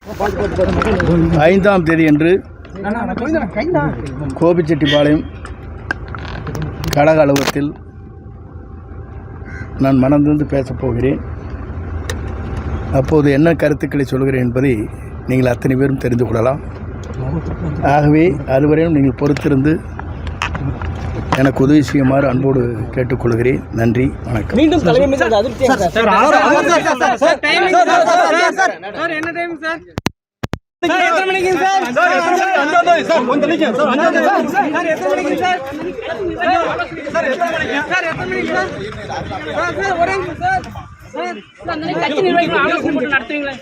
5ஆம் தேதி அன்று கோபிச்செட்டிப்பாளையம் கழக அலுவலகத்தில் நான் மனந்திருந்து பேசப் போகிறேன். அப்போது என்ன கருத்துக்களை சொல்கிறேன் என்பதை நீங்கள் அத்தனை பேரும் தெரிந்து கொள்ளலாம். ஆகவே அதுவரையும் நீங்கள் பொறுத்திருந்து எனக்கு உதவி செய்யுமாறு அன்போடு கேட்டுக்கொள்கிறேன். நன்றி, வணக்கம். மீண்டும் தலைமை மீது அதிருப்தி கட்சி நிர்வாகிகள் ஆலோசனை போட்டு நடத்துவீங்களா?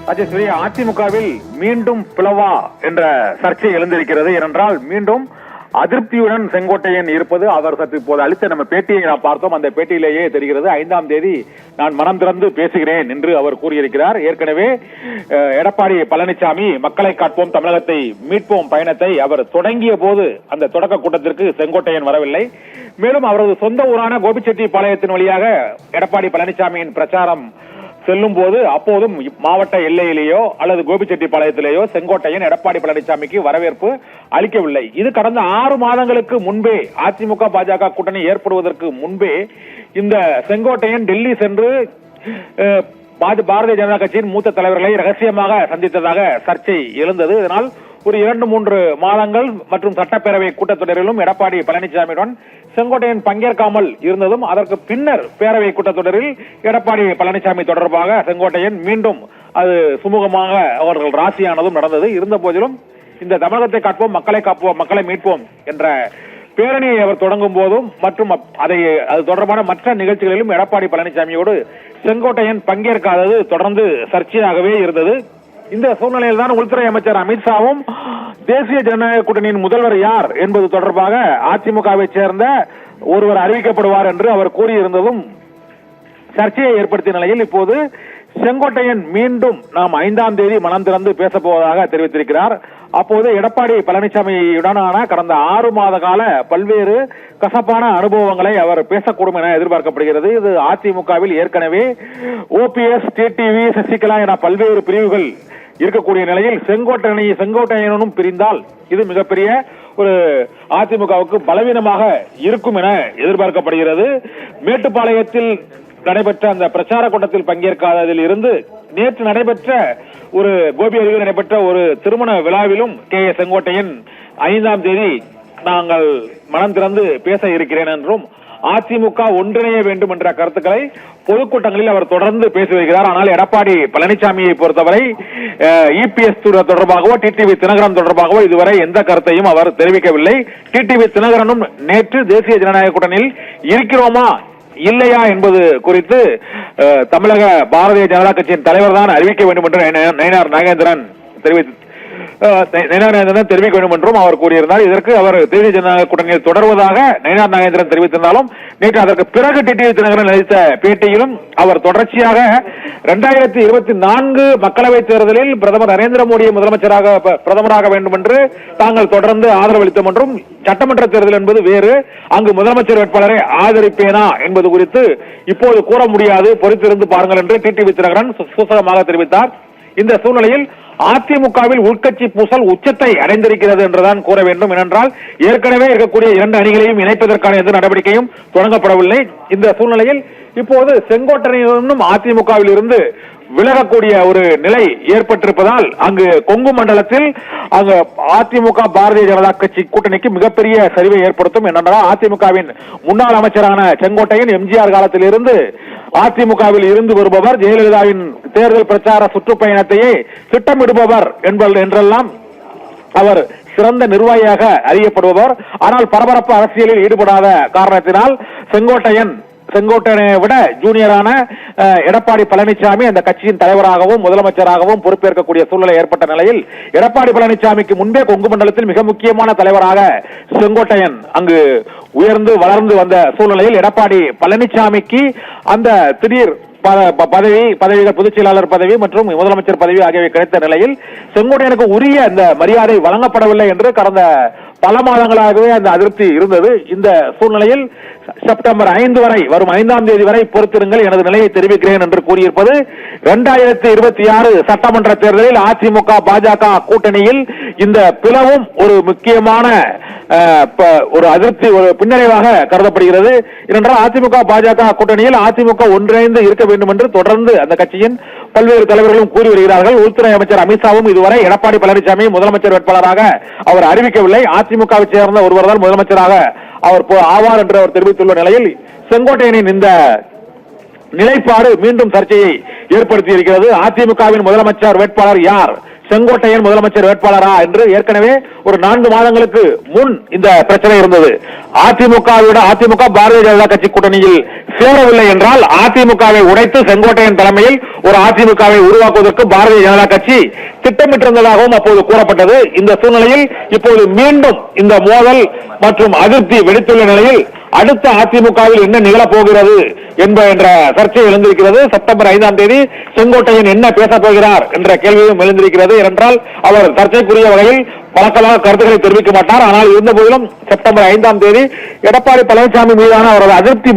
ராஜேஸ்வரி, அதிமுகவில் மீண்டும் பிளவா என்ற சர்ச்சை எழுந்திருக்கிறது. ஏனென்றால் மீண்டும் அதிருப்தியுடன் செங்கோட்டையன் இருப்பது அவர் சற்று இப்போது அளித்த நம்ம பேட்டியை நாம் பார்த்தோம். அந்த பேட்டியிலேயே தெரிகிறது. 5ஆம் தேதி நான் மனம் திறந்து பேசுகிறேன் என்று அவர் கூறியிருக்கிறார். ஏற்கனவே எடப்பாடி பழனிசாமி மக்களை காட்போம் தமிழகத்தை மீட்போம் பயணத்தை அவர் தொடங்கிய போது அந்த தொடக்க கூட்டத்திற்கு செங்கோட்டையன் வரவில்லை. மேலும் அவரது சொந்த ஊரான கோபிச்செட்டிப்பாளையத்தின் வழியாக எடப்பாடி பழனிசாமியின் பிரச்சாரம் செல்லும் போது அப்போதும் மாவட்ட எல்லையிலேயோ அல்லது கோபிச்செட்டிப்பாளையத்திலேயோ செங்கோட்டையன் எடப்பாடி பழனிசாமிக்கு வரவேற்பு அளிக்கவில்லை. இது கடந்த 6 மாதங்களுக்கு முன்பே அதிமுக பாஜக கூட்டணி ஏற்படுவதற்கு முன்பே இந்த செங்கோட்டையன் டெல்லி சென்று பாரதிய ஜனதா கட்சியின் மூத்த தலைவர்களை ரகசியமாக சந்தித்ததாக சர்ச்சை எழுந்தது. இதனால் ஒரு 2-3 மாதங்கள் மற்றும் சட்டப்பேரவை கூட்டத்தொடரிலும் எடப்பாடி பழனிசாமியுடன் செங்கோட்டையன் பங்கேற்காமல் இருந்ததும் அதற்கு பின்னர் பேரவை கூட்டத்தொடரில் எடப்பாடி பழனிசாமி தொடர்பாக செங்கோட்டையன் மீண்டும் அது சுமூகமாக அவர்கள் ராசியானதும் நடந்தது. இருந்த போதிலும் இந்த தமிழகத்தை காப்போம், மக்களை காப்போம், மக்களை மீட்போம் என்ற பேரணியை அவர் தொடங்கும் போதும் மற்றும் அது தொடர்பான மற்ற நிகழ்ச்சிகளிலும் எடப்பாடி பழனிசாமியோடு செங்கோட்டையன் பங்கேற்காதது தொடர்ந்து சர்ச்சையாகவே இருந்தது. இந்த சூழ்நிலையில் தான் உள்துறை அமைச்சர் அமித்ஷாவும் தேசிய ஜனநாயக கூட்டணியின் முதல்வர் யார் என்பது தொடர்பாக அதிமுகவை சேர்ந்த ஒருவர் அறிவிக்கப்படுவார் என்று அவர் கூறியிருந்ததும் சர்ச்சையை ஏற்படுத்திய நிலையில் இப்போது செங்கோட்டையன் மீண்டும் நாம் 5ஆம் தேதி மனம் திறந்து பேசப் போவதாக தெரிவித்திருக்கிறார். அப்போது எடப்பாடி பழனிசாமியுடனான கடந்த 6 மாத கால பல்வேறு கசப்பான அனுபவங்களை அவர் பேசக்கூடும் என எதிர்பார்க்கப்படுகிறது. இது அதிமுகவில் ஏற்கனவே OPS, டிடிவி, சசிகலா என பல்வேறு பிரிவுகள் இருக்கக்கூடிய நிலையில் செங்கோட்டையனும் பிரிந்தால் இது மிகப்பெரிய ஒரு அதிமுகவுக்கு பலவீனமாக இருக்கும் என எதிர்பார்க்கப்படுகிறது. மேட்டுப்பாளையத்தில் நடைபெற்ற அந்த பிரச்சார கூட்டத்தில் பங்கேற்காததில் இருந்து நேற்று நடைபெற்ற கோபி அருகில் நடைபெற்ற ஒரு திருமண விழாவிலும் செங்கோட்டையன் 5ஆம் தேதி நாங்கள் மனம் திறந்து பேச இருக்கிறேன் என்றும் அதிமுக ஒன்றிணைய வேண்டும் என்ற கருத்துக்களை பொதுக்கூட்டங்களில் அவர் தொடர்ந்து பேசி வருகிறார். ஆனால் எடப்பாடி பழனிசாமியை பொறுத்தவரை EPS தொடர்பாகவோ டிடிவி தினகரன் தொடர்பாகவோ இதுவரை எந்த கருத்தையும் அவர் தெரிவிக்கவில்லை. டிடிவி தினகரனும் நேற்று தேசிய ஜனநாயக கூட்டணியில் இருக்கிறோமா இல்லையா என்பது குறித்து தமிழக பாரதிய ஜனதா கட்சியின் தலைவர் தான் அறிவிக்க வேண்டும் என்று நயினார் நாகேந்திரன் தெரிவிக்க வேண்டும் என்றும் அவர் கூறியிருந்தார். இதற்கு அவர் தேசிய ஜனநாயக கூட்டணியில் தொடர்வதாக நயினார் நாகேந்திரன் தெரிவித்திருந்தாலும் நேற்று அதற்கு பிறகு டிடிவி தினகரன் அளித்த பேட்டியிலும் அவர் தொடர்ச்சியாக 2024 மக்களவைத் தேர்தலில் பிரதமர் நரேந்திர மோடியை பிரதமராக வேண்டும் என்று தாங்கள் தொடர்ந்து ஆதரவளித்தோம் என்றும் சட்டமன்ற தேர்தல் என்பது வேறு, அங்கு முதலமைச்சர் வேட்பாளரை ஆதரிப்பேனா என்பது குறித்து இப்போது கூற முடியாது, பொறுத்திருந்து பாருங்கள் என்று டிடிவி தினகரன் சூசகமாக தெரிவித்தார். இந்த சூழ்நிலையில் அதிமுகவில் உள்கட்சி பூசல் உச்சத்தை அடைந்திருக்கிறது என்றுதான் கூற வேண்டும். ஏனென்றால் ஏற்கனவே இருக்கக்கூடிய 2 அணிகளையும் இணைப்பதற்கான எந்த நடவடிக்கையும் தொடங்கப்படவில்லை. இந்த சூழ்நிலையில் இப்போது செங்கோட்டையனும் அதிமுகவில் இருந்து விலகக்கூடிய ஒரு நிலை ஏற்பட்டிருப்பதால் அங்கு கொங்கு மண்டலத்தில் அங்கு அதிமுக பாரதிய ஜனதா கட்சி கூட்டணிக்கு மிகப்பெரிய சரிவை ஏற்படுத்தும். என்னென்றால் அதிமுகவின் முன்னாள் அமைச்சரான செங்கோட்டையன் எம்ஜிஆர் காலத்தில் இருந்து அதிமுகவில் இருந்து வருபவர், ஜெயலலிதாவின் தேர்தல் பிரச்சார சுற்றுப்பயணத்தையே திட்டமிடுபவர் என்றெல்லாம் அவர் சிறந்த நிர்வாகியாக அறியப்படுபவர். ஆனால் பரபரப்பு அரசியலில் ஈடுபடாத காரணத்தினால் செங்கோட்டையன் செங்கோட்டையனை விட ஜூனியரான எடப்பாடி பழனிசாமி அந்த கட்சியின் தலைவராகவும் முதலமைச்சராகவும் பொறுப்பேற்கக்கூடிய சூழ்நிலை ஏற்பட்ட நிலையில் எடப்பாடி பழனிசாமிக்கு முன்பே கொங்கு மண்டலத்தில் மிக முக்கியமான தலைவராக செங்கோட்டையன் அங்கு உயர்ந்து வளர்ந்து வந்த சூழ்நிலையில் எடப்பாடி பழனிசாமிக்கு அந்த திடீர் பதவிகள் பொதுச் செயலாளர் பதவி மற்றும் முதலமைச்சர் பதவி ஆகியவை கிடைத்த நிலையில் செங்கோட்டையனுக்கு உரிய அந்த மரியாதை வழங்கப்படவில்லை என்று கடந்த பல மாதங்களாகவே அந்த அதிருப்தி இருந்தது. இந்த சூழ்நிலையில் செப்டம்பர் 5 வரை வரும் 5ஆம் தேதி வரை பொறுத்திருங்கள், எனது நிலையை தெரிவிக்கிறேன் என்று கூறியிருப்பது 2026 சட்டமன்ற தேர்தலில் அதிமுக பாஜக கூட்டணியில் இந்த பிளவும் ஒரு முக்கியமான ஒரு அதிருப்தி ஒரு பின்னடைவாக கருதப்படுகிறது. ஏனென்றால் அதிமுக பாஜக கூட்டணியில் அதிமுக ஒன்றிணைந்து இருக்க வேண்டும் என்று தொடர்ந்து அந்த கட்சியின் பல்வேறு தலைவர்களும் கூறி வருகிறார்கள். உள்துறை அமைச்சர் அமித்ஷாவும் இதுவரை எடப்பாடி பழனிசாமி முதலமைச்சர் வேட்பாளராக அவர் அறிவிக்கவில்லை. அதிமுகவை சேர்ந்த ஒருவர் தான் முதலமைச்சராக அவர் ஆவார் என்று அவர் தெரிவித்துள்ள நிலையில் செங்கோட்டையனின் இந்த நிலைப்பாடு மீண்டும் சர்ச்சையை ஏற்படுத்தி இருக்கிறது. அதிமுகவின் முதலமைச்சர் வேட்பாளர் யார், செங்கோட்டையன் முதலமைச்சர் வேட்பாளரா என்று ஏற்கனவே ஒரு 4 மாதங்களுக்கு முன் இந்த பிரச்சனை இருந்தது. அதிமுக பாரதிய ஜனதா கட்சி கூட்டணியில் சேரவில்லை என்றால் அதிமுகவை உடைத்து செங்கோட்டையன் தலைமையில் ஒரு அதிமுகவை உருவாக்குவதற்கு பாரதிய ஜனதா கட்சி திட்டமிட்டிருந்ததாகவும் அப்போது கூறப்பட்டது. இந்த சூழ்நிலையில் இப்போது மீண்டும் இந்த மோதல் மற்றும் அதிருப்தி வெடித்துள்ள நிலையில் அடுத்த அதிமுகவில் என்ன நிகழப்போகிறது என்ற சர்ச்சை எழுந்திருக்கிறது. செப்டம்பர் 5ஆம் தேதி செங்கோட்டையன் என்ன பேசப் போகிறார் என்ற கேள்வியும் எழுந்திருக்கிறது. ஏனென்றால் அவர் சர்ச்சைக்குரிய வகையில் பழக்கமாக கருத்துக்களை தெரிவிக்க மாட்டார். ஆனால் இருந்த போதிலும் செப்டம்பர் 5ஆம் தேதி எடப்பாடி பழனிசாமி மீதான அவரது அதிருப்தி